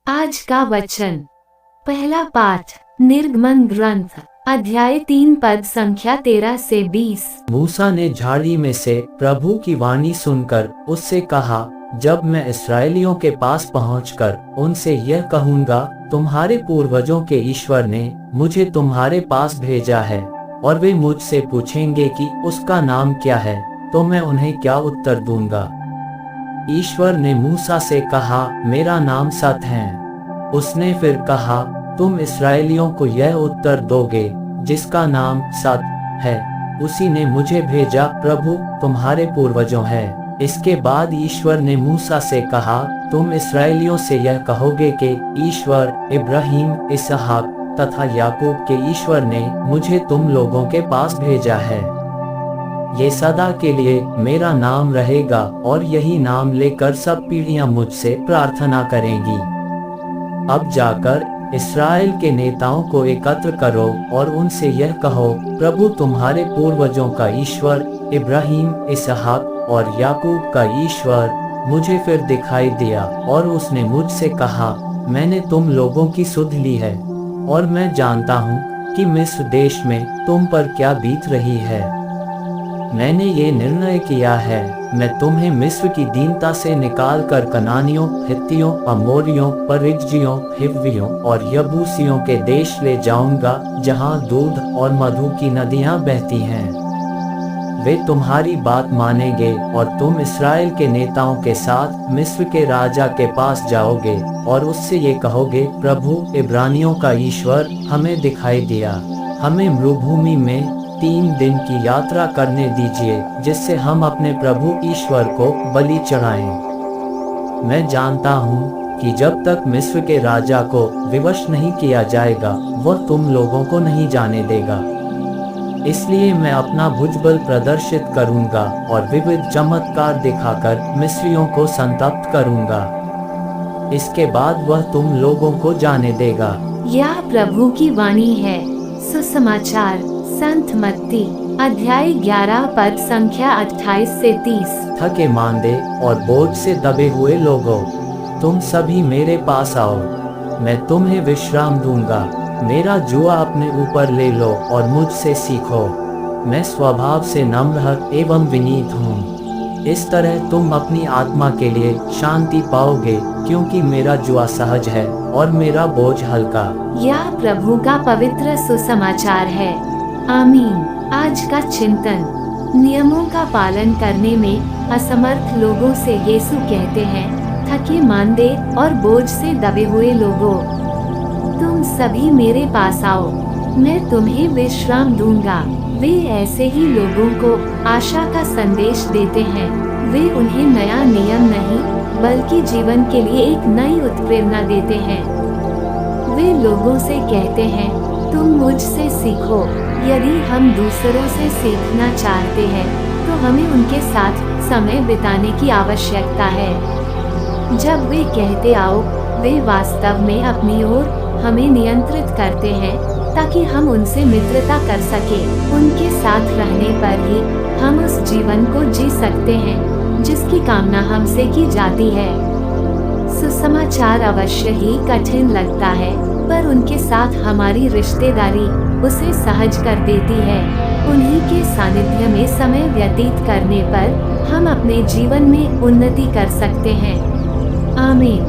आज का वचन। पहला पाठ निर्गमन ग्रंथ अध्याय 3 पद संख्या 13 से 20। मूसा ने झाड़ी में से प्रभु की वाणी सुनकर उससे कहा, जब मैं इस्राएलियों के पास पहुंचकर उनसे यह कहूँगा, तुम्हारे पूर्वजों के ईश्वर ने मुझे तुम्हारे पास भेजा है, और वे मुझसे पूछेंगे कि उसका नाम क्या है, तो मैं उन्हें क्या उत्तर दूंगा। ईश्वर ने मूसा से कहा, मेरा नाम सत है। उसने फिर कहा, तुम इस्राएलियों को यह उत्तर दोगे, जिसका नाम सत है, उसी ने मुझे भेजा, प्रभु तुम्हारे पूर्वजों है। इसके बाद ईश्वर ने मूसा से कहा, तुम इस्राएलियों से यह कहोगे कि ईश्वर इब्राहिम, इसहाक तथा याकूब के ईश्वर ने मुझे तुम लोगों के पास भेजा है। ये सदा के लिए मेरा नाम रहेगा, और यही नाम लेकर सब पीढ़ियां मुझसे प्रार्थना करेंगी। अब जाकर इस्राएल के नेताओं को एकत्र करो और उनसे यह कहो, प्रभु तुम्हारे पूर्वजों का ईश्वर इब्राहिम, इसहाक और याकूब का ईश्वर मुझे फिर दिखाई दिया, और उसने मुझसे कहा, मैंने तुम लोगों की सुध ली है, और मैं जानता हूँ कि मिस्र देश में तुम पर क्या बीत रही है। मैंने ये निर्णय किया है, मैं तुम्हें मिस्र की दीनता से निकालकर कनानियों, हित्तियों, अमोरियों, परिज्जियों, हिव्वियों और यबूसियों के देश ले जाऊंगा, जहाँ दूध और मधु की नदियाँ बहती हैं। वे तुम्हारी बात मानेंगे, और तुम इस्राएल के नेताओं के साथ मिस्र के राजा के पास जाओगे और उससे ये कहोगे, प्रभु इब्रानियों का ईश्वर हमें दिखाई दिया, हमें मरुभूमि में 3 दिन की यात्रा करने दीजिए, जिससे हम अपने प्रभु ईश्वर को बलि चढ़ाएं। मैं जानता हूँ कि जब तक मिस्र के राजा को विवश नहीं किया जाएगा, वह तुम लोगों को नहीं जाने देगा। इसलिए मैं अपना भुजबल प्रदर्शित करूँगा और विविध चमत्कार दिखाकर मिस्रियों को संतप्त करूँगा। इसके बाद वह तुम लोगों को जाने देगा। यह प्रभु की वाणी है। सुसमाचार संत मत्ती अध्याय 11 पद संख्या 28 से 30। थके मांदे और बोझ से दबे हुए लोगों, तुम सभी मेरे पास आओ, मैं तुम्हें विश्राम दूंगा। मेरा जुआ अपने ऊपर ले लो और मुझसे सीखो, मैं स्वभाव से नम्र एवं विनीत हूँ। इस तरह तुम अपनी आत्मा के लिए शांति पाओगे, क्योंकि मेरा जुआ सहज है और मेरा बोझ हल्का। यह प्रभु का पवित्र सुसमाचार है। आमीन। आज का चिंतन। नियमों का पालन करने में असमर्थ लोगों से यीशु कहते हैं, थके मांदे और बोझ से दबे हुए लोगों, तुम सभी मेरे पास आओ, मैं तुम्हें विश्राम दूंगा। वे ऐसे ही लोगों को आशा का संदेश देते हैं। वे उन्हें नया नियम नहीं, बल्कि जीवन के लिए एक नई उत्प्रेरणा देते हैं। वे लोगों से कहते हैं, तुम मुझसे सीखो। यदि हम दूसरों से सीखना चाहते हैं, तो हमें उनके साथ समय बिताने की आवश्यकता है। जब वे कहते आओ, वे वास्तव में अपनी ओर हमें नियंत्रित करते हैं, ताकि हम उनसे मित्रता कर सके। उनके साथ रहने पर ही हम उस जीवन को जी सकते हैं जिसकी कामना हमसे की जाती है। सुसमाचार अवश्य ही कठिन लगता है, पर उनके साथ हमारी रिश्तेदारी उसे सहज कर देती है। उन्हीं के सानिध्य में समय व्यतीत करने पर हम अपने जीवन में उन्नति कर सकते हैं। आमीन।